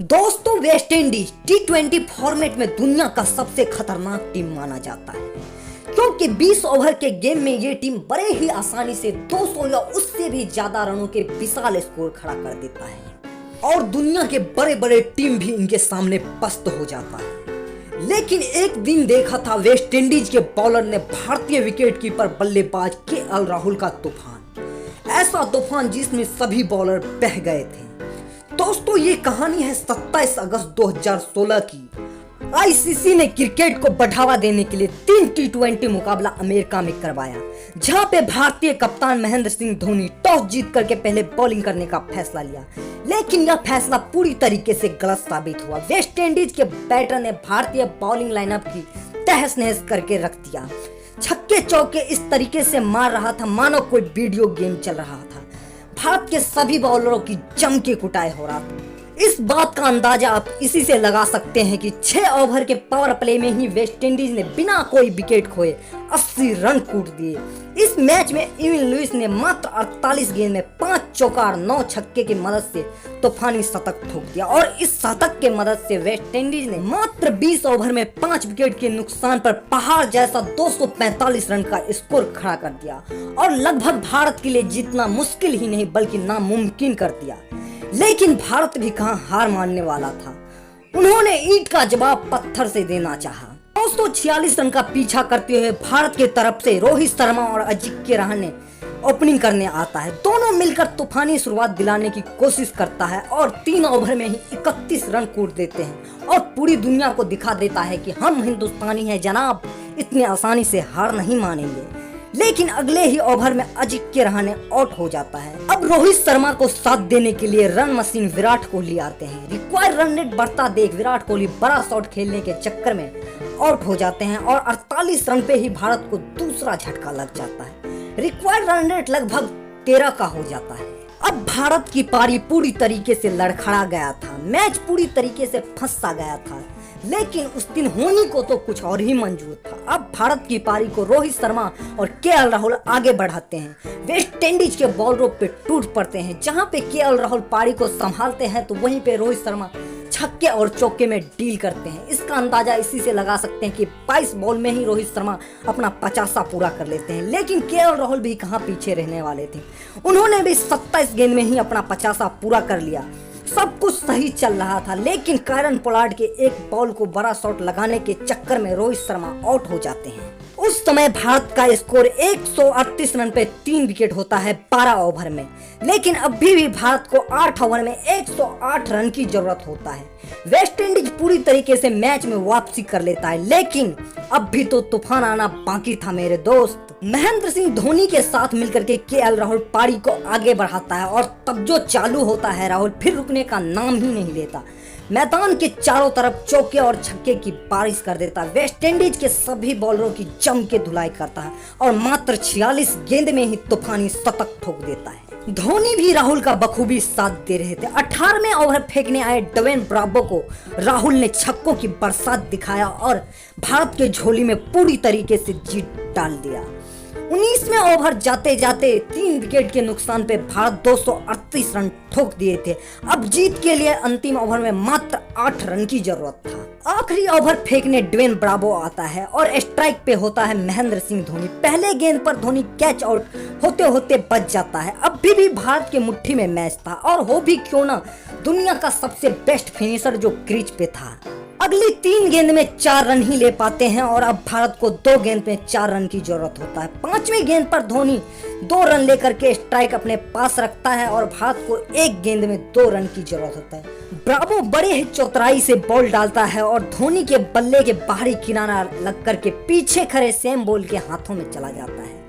दोस्तों, West Indies T20 format में दुनिया का सबसे खतरनाक टीम माना जाता है, क्योंकि 20 ओवर के गेम में ये टीम बड़े ही आसानी से 200 या उससे भी ज्यादा रनों के विशाल स्कोर खड़ा कर देता है और दुनिया के बड़े बड़े टीम भी इनके सामने पस्त हो जाता है। लेकिन एक दिन देखा था वेस्ट इंडीज के बॉलर ने भारतीय विकेटकीपर बल्लेबाज KL राहुल का तूफान, ऐसा तूफान जिसमें सभी बॉलर बह गए थे। दोस्तों, ये कहानी है 27 अगस्त 2016 की। ICC ने क्रिकेट को बढ़ावा देने के लिए 3 T20 मुकाबला अमेरिका में करवाया, जहां पे भारतीय कप्तान महेंद्र सिंह धोनी टॉस जीत करके पहले बॉलिंग करने का फैसला लिया, लेकिन यह फैसला पूरी तरीके से गलत साबित हुआ। वेस्ट इंडीज के बैटर ने भारतीय बॉलिंग लाइनअप की तहस नहस करके रख दिया। छक्के चौके इस तरीके से मार रहा था मानो कोई वीडियो गेम चल रहा था। भारत के सभी बॉलरों की जम के कुटाई हो रहा था। इस बात का अंदाजा आप इसी से लगा सकते हैं कि 6 ओवर के पावर प्ले में ही वेस्ट इंडीज ने बिना कोई विकेट खोए 80 रन कूट दिए। इस मैच में इविन लुइस ने मात्र 48 गेंद में 5 चौका और 9 छक्के की मदद से तूफानी शतक ठोक दिया और इस शतक के मदद से वेस्ट इंडीज ने मात्र 20 ओवर में 5 विकेट के नुकसान पर पहाड़ जैसा 245 रन का स्कोर खड़ा कर दिया और लगभग भारत के लिए जीतना मुश्किल ही नहीं बल्कि नामुमकिन कर दिया। लेकिन भारत भी कहां हार मानने वाला था। उन्होंने ईंट का जवाब पत्थर से देना चाहा। 246 रन का पीछा करते हुए भारत की तरफ से रोहित शर्मा और अजिंक्य रहाणे ओपनिंग करने आता है। दोनों मिलकर तूफानी शुरुआत दिलाने की कोशिश करता है और 3 ओवर में ही 31 रन कूट देते हैं और पूरी दुनिया को दिखा देता है कि हम हिंदुस्तानी हैं जनाब, इतनी आसानी से हार नहीं मानेंगे। लेकिन अगले ही ओवर में अजिंक्य रहाणे आउट हो जाता है। अब रोहित शर्मा को साथ देने के लिए रन मशीन विराट कोहली आते हैं। रिक्वायर्ड रन रेट बढ़ता देख विराट कोहली बड़ा शॉट खेलने के चक्कर में आउट हो जाते हैं और 48 रन पे ही भारत को दूसरा झटका लग जाता है। रिक्वायर्ड रन रेट लगभग 13 का हो जाता है। अब भारत की पारी पूरी तरीके से लड़खड़ा गया था। मैच पूरी तरीके से फंसा गया था, लेकिन उस दिन होनी को तो कुछ और ही मंजूर था। अब भारत की पारी को रोहित शर्मा और KL राहुल आगे बढ़ाते हैं। वेस्ट इंडीज के बॉलरों पे टूट पड़ते हैं। जहां पे KL राहुल पारी को संभालते हैं तो वहीं पे रोहित शर्मा छक्के और चौके में डील करते हैं। इसका अंदाजा इसी से लगा सकते हैं कि 22 बॉल में ही रोहित शर्मा अपना 50 पूरा कर लेते हैं। लेकिन KL राहुल भी कहां पीछे रहने वाले थे। उन्होंने भी 27 गेंद में ही अपना 50 पूरा कर लिया। सब कुछ सही चल रहा था, लेकिन कायरन पोलार्ड के एक बॉल को बड़ा शॉट लगाने के चक्कर में रोहित शर्मा आउट हो जाते हैं। उस समय भारत का स्कोर 138 रन पे 3 विकेट होता है 12 ओवर में। लेकिन अभी भी भारत को 8 ओवर में 108 रन की जरूरत होता है। वेस्ट इंडीज पूरी तरीके से मैच में वापसी कर लेता है, लेकिन अब भी तो तूफान आना बाकी था मेरे दोस्त। महेंद्र सिंह धोनी के साथ मिलकर के KL राहुल पारी को आगे बढ़ाता है और तब जो चालू होता है राहुल फिर रुकने का नाम ही नहीं लेता। मैदान के चारों तरफ चौके और छक्के की बारिश कर देता है। वेस्ट इंडीज के सभी बॉलरों की जम के धुलाई करता है और मात्र 46 गेंद में ही तूफानी शतक ठोक देता है। धोनी भी राहुल का बखूबी साथ दे रहे थे। 18वें ओवर फेंकने आए ड्वेन ब्रावो को राहुल ने छक्कों की बरसात दिखाया और भारत के झोली में पूरी तरीके से जीत डाल दिया। 19वें ओवर जाते जाते 3 विकेट के नुकसान पे भारत 238 रन ठोक दिए थे। अब जीत के लिए अंतिम ओवर में मात्र 8 रन की जरूरत था। आखिरी ओवर फेंकने ड्वेन ब्रावो आता है और स्ट्राइक पे होता है महेंद्र सिंह धोनी। पहले गेंद पर धोनी कैच आउट होते होते बच जाता है। अब भी भारत के मुट्ठी में मैच था और हो भी क्यों ना दुनिया का सबसे बेस्ट फिनिशर जो क्रीज पे था। अगली 3 गेंद में 4 रन ही ले पाते हैं और अब भारत को 2 गेंद में 4 रन की जरूरत होता है। 5वीं गेंद पर धोनी 2 रन लेकर के स्ट्राइक अपने पास रखता है और भारत को 1 गेंद में 2 रन की जरूरत होता है। ब्रावो बड़े ही चतुराई से बॉल डालता है और धोनी के बल्ले के बाहरी किनारा लग करके पीछे खड़े सैम बॉल के हाथों में चला जाता है।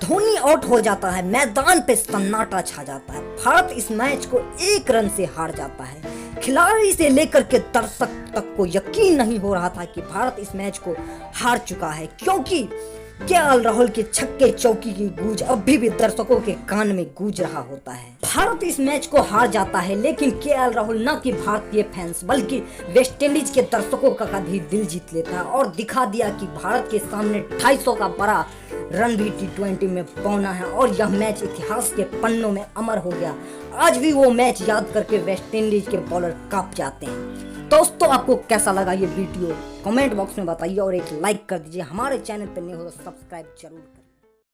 धोनी आउट हो जाता है। मैदान पे सन्नाटा छा जाता है। भारत इस मैच को 1 रन से हार जाता है। खिलाड़ी से लेकर के दर्शक तक को यकीन नहीं हो रहा था कि भारत इस मैच को हार चुका है, क्योंकि KL राहुल के छक्के चौकी की गूंज अभी भी दर्शकों के कान में गूंज रहा होता है। भारत इस मैच को हार जाता है, लेकिन KL राहुल न कि भारतीय फैंस बल्कि वेस्ट इंडीज के दर्शकों का भी दिल जीत लेता है और दिखा दिया कि भारत के सामने 250 का बड़ा रन भी T20 में पौना है और यह मैच इतिहास के पन्नों में अमर हो गया आज भी वो मैच याद करके वेस्ट इंडीज के बॉलर कांप जाते हैं। दोस्तों आपको कैसा लगा ये वीडियो कमेंट बॉक्स में बताइए और एक लाइक कर दीजिए। हमारे चैनल पर नए हो तो सब्सक्राइब जरूर करें।